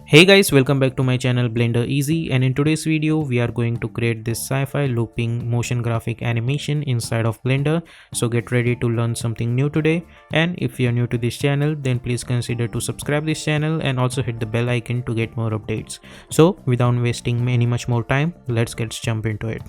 Hey guys, welcome back to my channel Blender Easy, and in today's video we are going to create this sci-fi looping motion graphic animation inside of Blender. So get ready to learn something new today, and if you are new to this channel then please consider to subscribe this channel and also hit the bell icon to get more updates. So without wasting any much more time, let's get jump into it.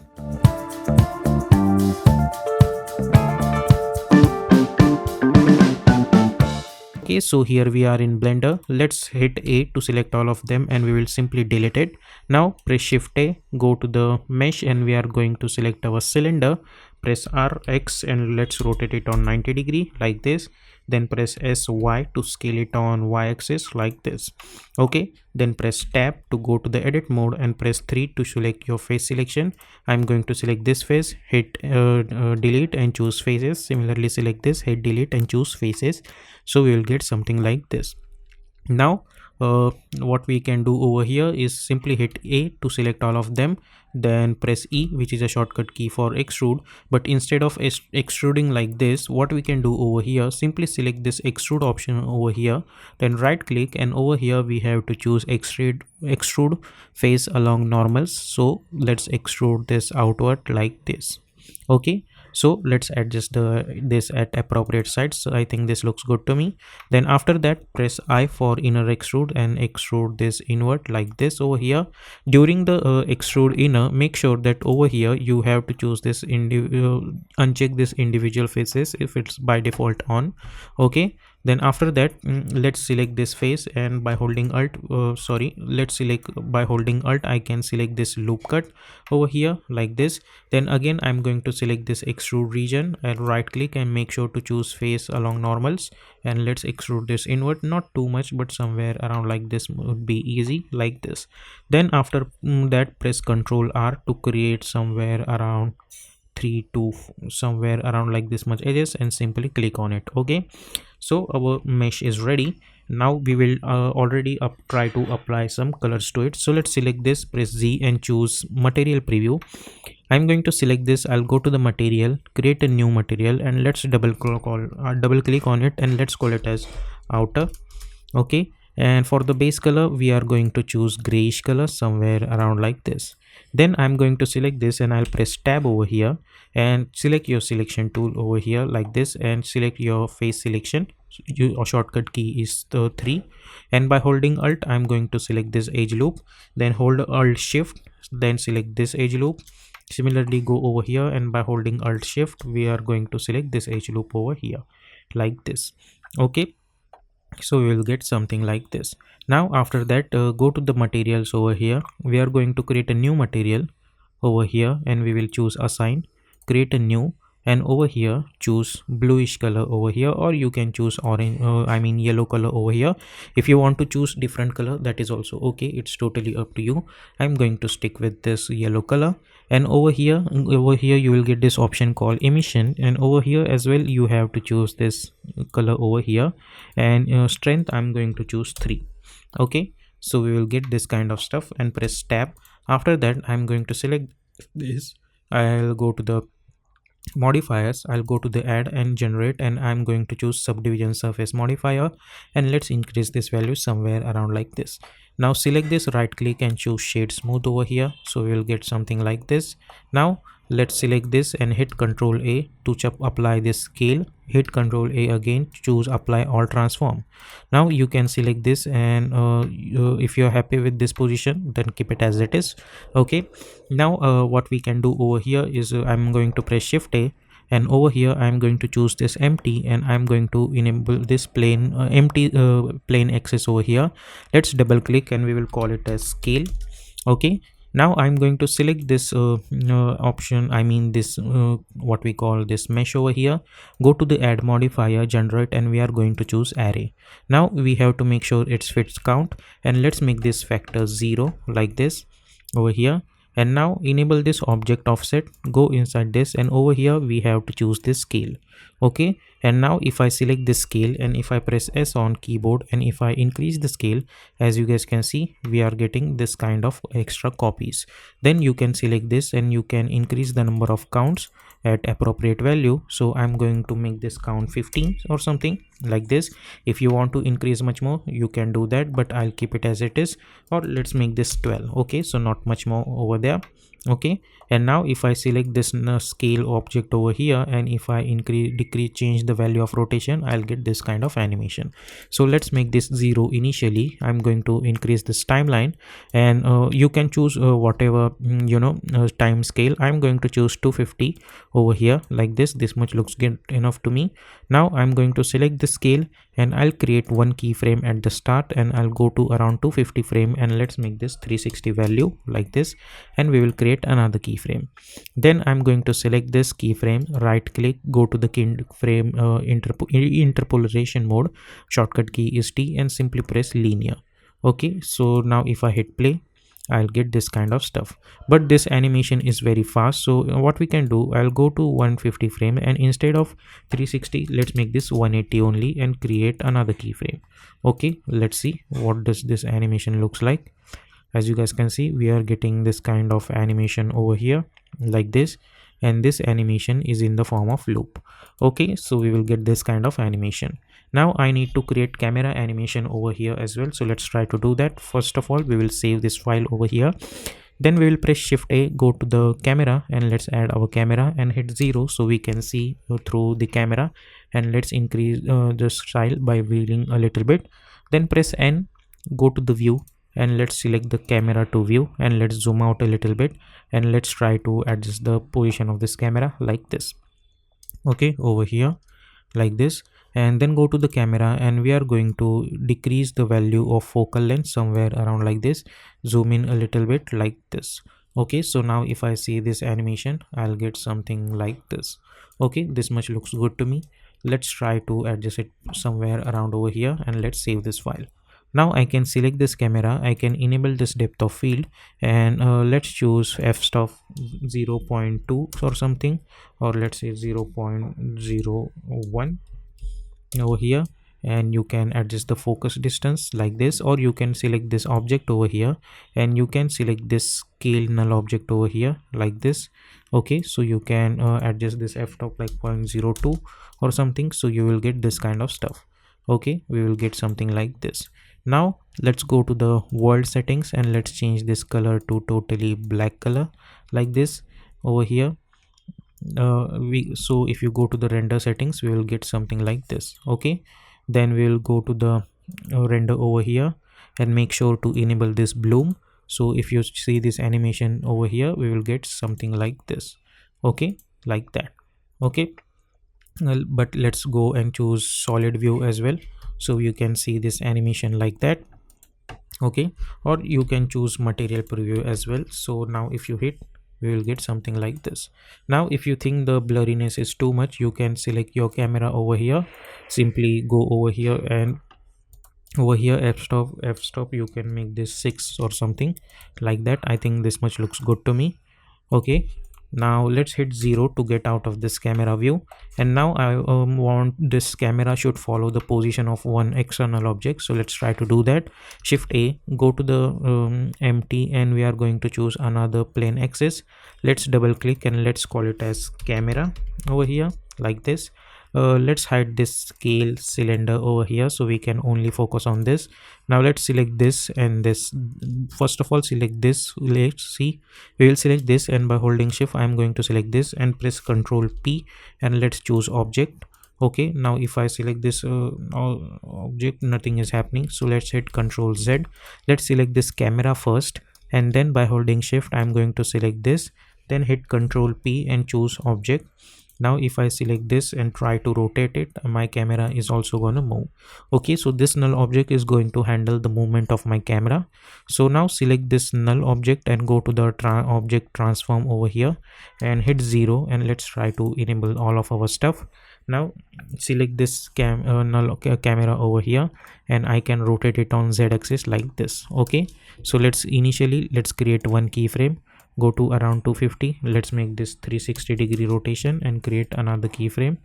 Okay, so here we are in Blender. Let's hit A to select all of them and we will simply delete it. Now press Shift A, go to the mesh and we are going to select our cylinder. Press RX and let's rotate it on 90° like this. Then press SY to scale it on Y axis like this. Okay, then press Tab to go to the edit mode and press 3 to select your face selection. I'm going to select this face, hit delete and choose faces. Similarly select this, hit delete and choose faces. So we will get something like this. Now what we can do over here is simply hit A to select all of them, then press E, which is a shortcut key for extrude. But instead of extruding like this, what we can do over here, simply select this extrude option over here, then right click, and over here we have to choose extrude face along normals. So let's extrude this outward like this. Okay, so let's adjust this at appropriate sides. So I think this looks good to me. Then after that press I for inner extrude and extrude this inward like this over here. During the extrude inner, make sure that over here you have to choose this uncheck this individual faces if it's by default on. Okay, then after that let's select this face, and by holding alt let's select by holding alt I can select this loop cut over here like this. Then again I'm going to select this extrude region and right click and make sure to choose face along normals, and let's extrude this inward, not too much but somewhere around like this would be easy like this. Then after that press Ctrl R to create somewhere around 3 to somewhere around like this much edges and simply click on it. Okay, so our mesh is ready. Now we will already try to apply some colors to it. So let's select this, press Z and choose material preview. I'm going to select this. I'll go to the material, create a new material, and let's double click on it and let's call it as outer. Okay, and for the base color we are going to choose grayish color somewhere around like this. Then I'm going to select this and I'll press tab over here and select your selection tool over here like this and select your face selection. Your shortcut key is the 3, and by holding alt I'm going to select this edge loop, then hold alt shift, then select this edge loop. Similarly go over here and by holding alt shift we are going to select this edge loop over here like this. Okay, so we will get something like this. Now after that go to the materials over here. We are going to create a new material over here and we will choose assign, create a new, and over here choose bluish color over here, or you can choose orange yellow color over here. If you want to choose different color, that is also okay, it's totally up to you. I'm going to stick with this yellow color, and over here you will get this option called emission, and over here as well you have to choose this color over here, and strength I'm going to choose 3. Okay, so we will get this kind of stuff and press tab. After that I'm going to select this. I'll go to the modifiers, I'll go to the add and generate, and I'm going to choose subdivision surface modifier, and let's increase this value somewhere around like this. Now select this, right click and choose shade smooth over here, so we will get something like this. Now let's select this and hit Ctrl A to apply this scale, hit Ctrl A again, choose apply all transform. Now you can select this, and if you're happy with this position then keep it as it is. Okay, now what we can do over here is I'm going to press shift A, and over here I'm going to choose this empty, and I'm going to enable this plane empty plane axis over here. Let's double click and we will call it as scale. Okay, now I'm going to select this option, this what we call this mesh over here. Go to the add modifier, generate, and we are going to choose array. Now we have to make sure it's fits count, and let's make this factor 0 like this over here. And now enable this object offset, go inside this, and over here we have to choose this scale. Okay, and now if I select this scale and if I press S on keyboard and if I increase the scale, as you guys can see we are getting this kind of extra copies. Then you can select this and you can increase the number of counts, at appropriate value. So I'm going to make this count 15 or something like this. If you want to increase much more, you can do that, but I'll keep it as it is. Or let's make this 12. Okay, so not much more over there. Okay, and now if I select this scale object over here, and if I increase, decrease, change the value of rotation, I'll get this kind of animation. So let's make this 0 initially. I'm going to increase this timeline, and you can choose whatever time scale. I'm going to choose 250 over here like this much looks good enough to me. Now I'm going to select the scale, and I'll create one keyframe at the start, and I'll go to around 250 frame, and let's make this 360 value like this, and we will create another keyframe. Then I'm going to select this keyframe, right click, go to the keyframe interpolation mode, shortcut key is T, and simply press linear. Okay, so now if I hit play, I'll get this kind of stuff, but this animation is very fast. So what we can do, I'll go to 150 frame, and instead of 360, let's make this 180 only and create another keyframe. Okay, let's see what does this animation looks like. As you guys can see, we are getting this kind of animation over here like this, and this animation is in the form of loop. Okay, so we will get this kind of animation. Now I need to create camera animation over here as well, so let's try to do that. First of all, we will save this file over here, then we will press shift A, go to the camera, and let's add our camera and hit 0 so we can see through the camera. And let's increase the style by wheeling a little bit, then press N, go to the view, and let's select the camera to view, and let's zoom out a little bit, and let's try to adjust the position of this camera like this. Okay, over here like this, and then go to the camera, and we are going to decrease the value of focal length somewhere around like this, zoom in a little bit like this. Okay, so now if I see this animation, I'll get something like this. Okay, this much looks good to me. Let's try to adjust it somewhere around over here, and let's save this file. Now I can select this camera, I can enable this depth of field, and let's choose f-stop 0.2 or something, or let's say 0.01 over here, and you can adjust the focus distance like this, or you can select this object over here, and you can select this scale null object over here like this. Okay, so you can adjust this f-stop like 0.02 or something, so you will get this kind of stuff. Okay, we will get something like this. Now let's go to the world settings, and let's change this color to totally black color like this over here. So if you go to the render settings, we will get something like this. Okay, then we will go to the render over here, and make sure to enable this bloom. So if you see this animation over here, we will get something like this. Okay, like that. Okay, well, but let's go and choose solid view as well, so you can see this animation like that. Okay, or you can choose material preview as well. So now if you hit, we will get something like this. Now if you think the blurriness is too much, you can select your camera over here, simply go over here, and over here f-stop you can make this 6 or something like that. I think this much looks good to me. Okay, now let's hit 0 to get out of this camera view, and now I want this camera should follow the position of one external object. So let's try to do that. Shift A, go to the empty, and we are going to choose another plane axis. Let's double click, and let's call it as camera over here like this. Let's hide this scale cylinder over here, so we can only focus on this. Now let's select this and this. First of all, select this. Let's see, we will select this, and by holding shift I'm going to select this and press Ctrl P, and let's choose object. Okay, now if I select this object, nothing is happening, so let's hit Ctrl Z. Let's select this camera first, and then by holding shift I'm going to select this, then hit Ctrl P and choose object. Now if I select this and try to rotate it, my camera is also gonna move. Okay, so this null object is going to handle the movement of my camera. So now select this null object and go to the object transform over here and hit 0, and let's try to enable all of our stuff. Now select this null camera over here, and I can rotate it on Z axis like this. Okay, so let's create one keyframe, go to around 250. Let's make this 360-degree rotation and create another keyframe.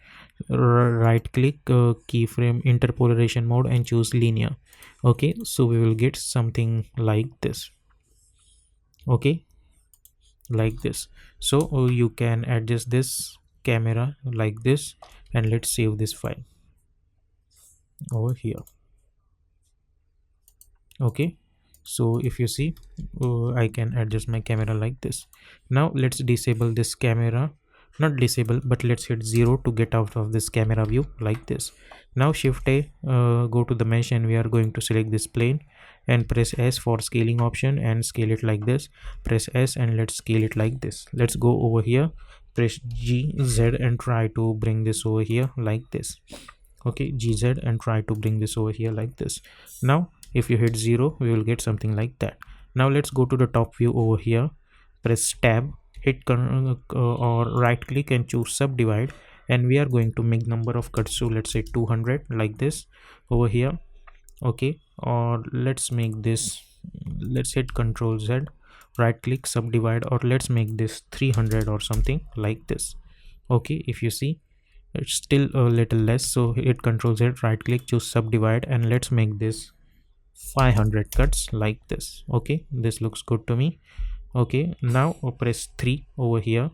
Right click, keyframe interpolation mode, and choose linear. Okay, so we will get something like this. Okay, like this. So you can adjust this camera like this, and let's save this file over here. Okay, so if you see, I can adjust my camera like this. Now let's disable this camera, not disable, but let's hit 0 to get out of this camera view like this. Now shift A, go to the mesh, and we are going to select this plane and press S for scaling option and scale it like this. Press S and let's scale it like this. Let's go over here, press G Z and try to bring this over here like this. Okay, GZ, and try to bring this over here like this. Now if you hit 0, we will get something like that. Now let's go to the top view over here, press tab, hit or right click and choose subdivide, and we are going to make number of cuts, so let's say 200 like this over here. Okay, or let's make this, let's hit Ctrl Z, right click, subdivide, or let's make this 300 or something like this. Okay, if you see, it's still a little less, so hit Ctrl Z, right click, choose subdivide, and let's make this 500 cuts like this. Okay, this looks good to me. Okay, now press 3 over here,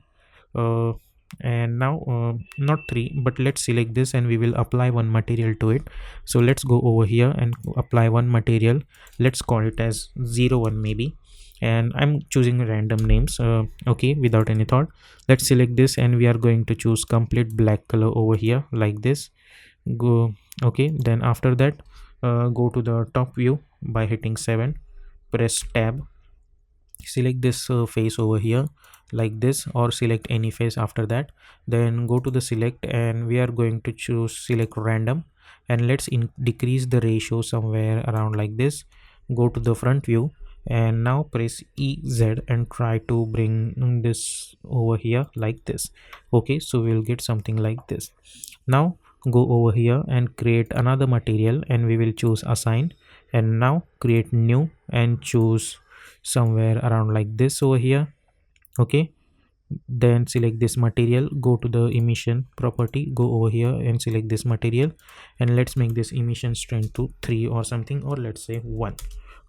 uh, and now not 3, but let's select this and we will apply one material to it. So let's go over here and apply one material. Let's call it as 01 maybe, and I'm choosing random names, okay, without any thought. Let's select this and we are going to choose complete black color over here like this. Go. Okay, then after that, go to the top view by hitting 7, press tab, select this face over here like this, or select any face after that. Then go to the select and we are going to choose select random, and let's decrease the ratio somewhere around like this. Go to the front view and now press EZ and try to bring this over here like this. Okay, so we'll get something like this. Now go over here and create another material and we will choose assign, and now create new and choose somewhere around like this over here. Okay, then select this material, go to the emission property, go over here and select this material, and let's make this emission strength to 3 or something, or let's say 1.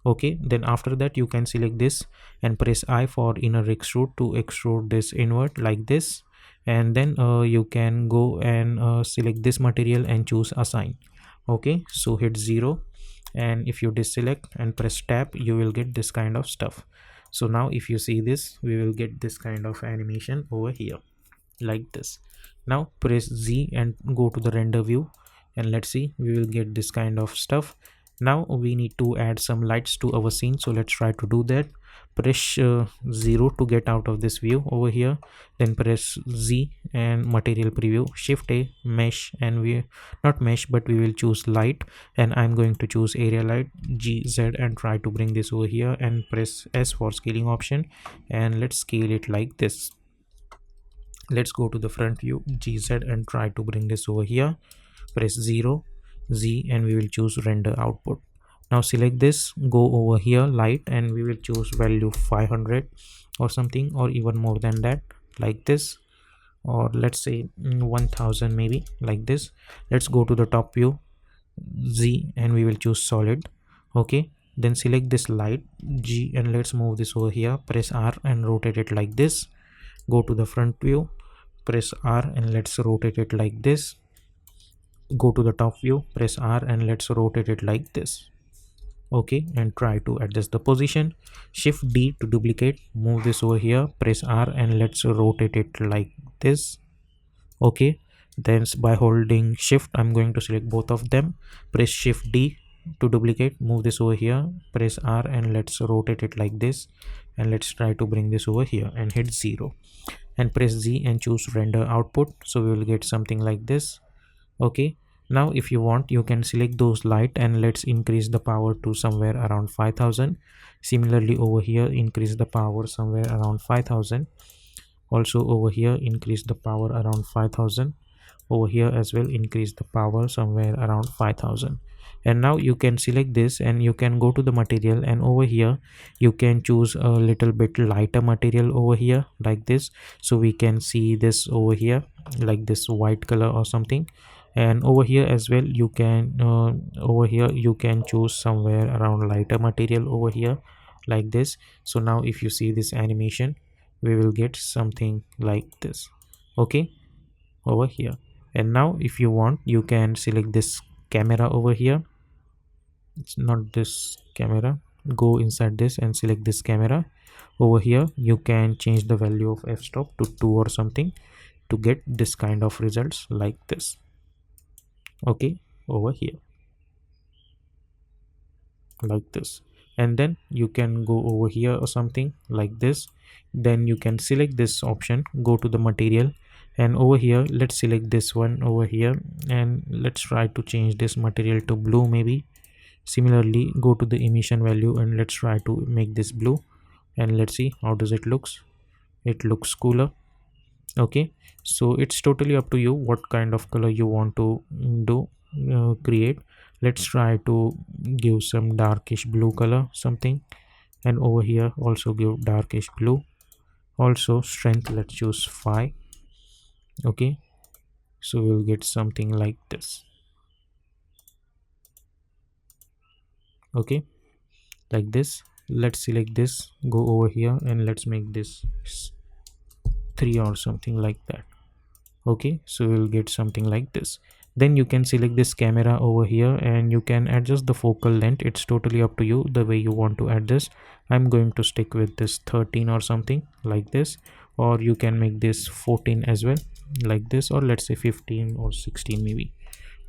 Okay, then after that you can select this and press I for inner extrude to extrude this inward like this, and then you can go and select this material and choose assign. Okay, so hit 0, and if you deselect and press tab, you will get this kind of stuff. So now if you see this, we will get this kind of animation over here like this. Now press Z and go to the render view, and let's see, we will get this kind of stuff. Now we need to add some lights to our scene, so let's try to do that. Press 0 to get out of this view over here, then press Z and material preview, shift A, mesh, and we not mesh but we will choose light, and I'm going to choose area light, GZ, and try to bring this over here and press S for scaling option, and let's scale it like this. Let's go to the front view, GZ, and try to bring this over here. Press 0, Z, and we will choose render output. Now select this, go over here light, and we will choose value 500 or something, or even more than that like this, or let's say 1000 maybe like this. Let's go to the top view, Z, and we will choose solid. Okay, then select this light, G, and let's move this over here. Press R and rotate it like this. Go to the front view, press R and let's rotate it like this. Go to the top view, press R and let's rotate it like this. Okay, and try to adjust the position. Shift D to duplicate, move this over here, press R and let's rotate it like this. Okay, then by holding shift, I'm going to select both of them. Press shift D to duplicate, move this over here, press R and let's rotate it like this, and let's try to bring this over here and hit 0, and press Z and choose render output, so we will get something like this. Okay, now if you want, you can select those light and let's increase the power to somewhere around 5000. Similarly over here, increase the power somewhere around 5000. Also over here, increase the power around 5000. Over here as well, increase the power somewhere around 5000. And now you can select this and you can go to the material, and over here you can choose a little bit lighter material over here like this, so we can see this over here like this white color or something. And over here as well, you can over here you can choose somewhere around lighter material over here like this. So now if you see this animation, we will get something like this. Okay, over here. And now if you want, you can select this camera over here. It's not this camera. Go inside this and select this camera. Over here you can change the value of f-stop to 2 or something to get this kind of results like this. Okay, over here like this. And then you can go over here or something like this. Then you can select this option, go to the material, and over here let's select this one over here, and let's try to change this material to blue maybe. Similarly, go to the emission value and let's try to make this blue, and let's see how does it looks. It looks cooler. Okay, so it's totally up to you what kind of color you want to do, create. Let's try to give some darkish blue color something, and over here also give darkish blue. Also strength, let's choose 5. Okay, so we'll get something like this. Okay, like this. Let's select this, go over here, and let's make this 3 or something like that. Okay, so we'll get something like this. Then you can select this camera over here and you can adjust the focal length. It's totally up to you the way you want to adjust. I'm going to stick with this 13 or something like this, or you can make this 14 as well like this, or let's say 15 or 16 maybe.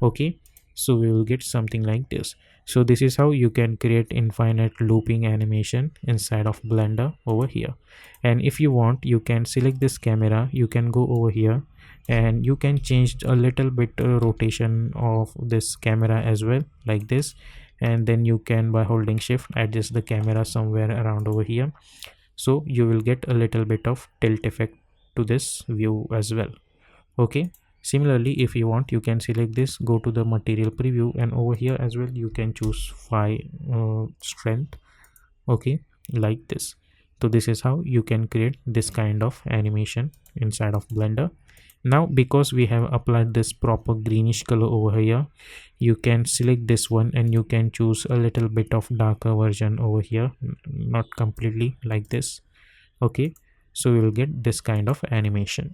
Okay, so we will get something like this. So this is how you can create infinite looping animation inside of Blender over here. And if you want, you can select this camera, you can go over here and you can change a little bit rotation of this camera as well like this. And then you can, by holding shift, adjust the camera somewhere around over here, so you will get a little bit of tilt effect to this view as well. Okay, similarly if you want, you can select this, go to the material preview, and over here as well you can choose 5 strength. Okay, like this. So this is how you can create this kind of animation inside of Blender. Now because we have applied this proper greenish color over here, you can select this one and you can choose a little bit of darker version over here, not completely like this. Okay, so we will get this kind of animation.